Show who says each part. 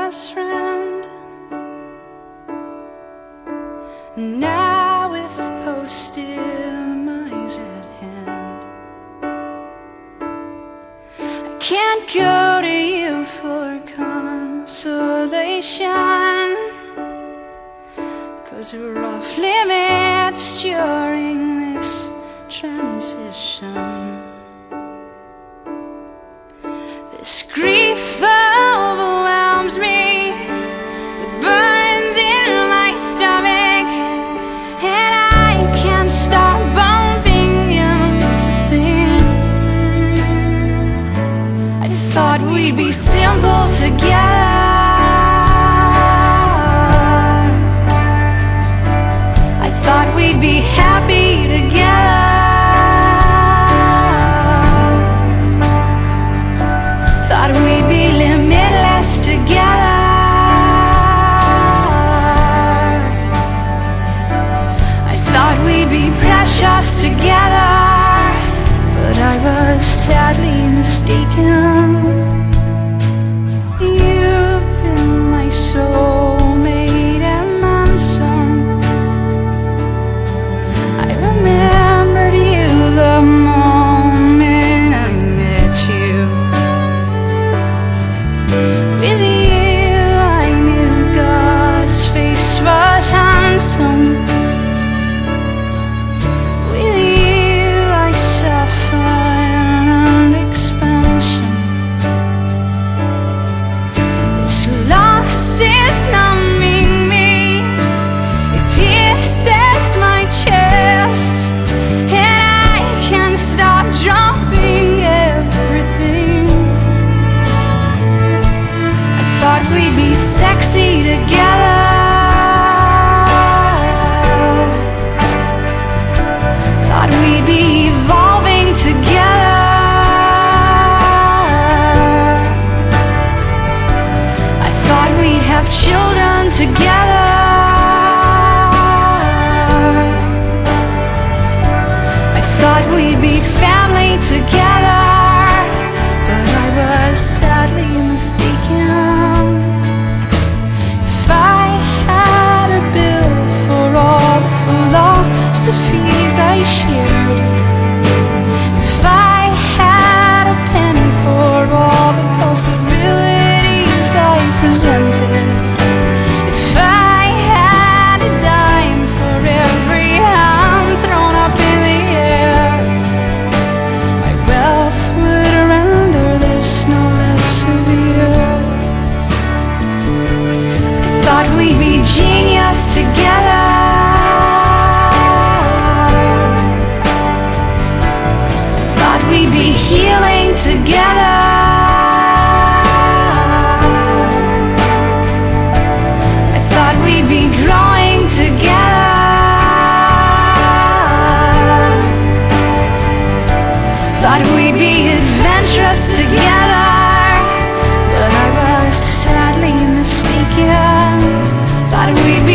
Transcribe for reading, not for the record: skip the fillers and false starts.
Speaker 1: best friend. Now with post-demise at hand, I can't go to you for consolation, 'cause we're off limits during this transition. This grief overwhelms me, it burns in my stomach, and I can't stop bumping into things. I thought we'd be simple together, I thought we'd be happy together, thought we'd be limitless together. I thought we'd be precious together, but I was sadly mistaken. You've been my soulmate and then some. I remembered you the moment I met you. With you I knew God's face was handsome. With you I suffered an expansion. This loss is numbing me, it pierces my chest, and I can't stop dropping everything. I thought we'd be sexy together, thought we'd be evolving together. I thought we'd have children together. I thought we'd be family together, but I was sadly mistaken. If I had a bill for all the philosophies I shared, if I had a penny for all the possibilities I presented, if I had a dime for every hand thrown up in the air, my wealth would render this no less severe. I thought we'd be genius together, I thought we'd be healing together, I thought we'd be growing together, thought we'd be adventurous together, but I was sadly mistaken. Thought we'd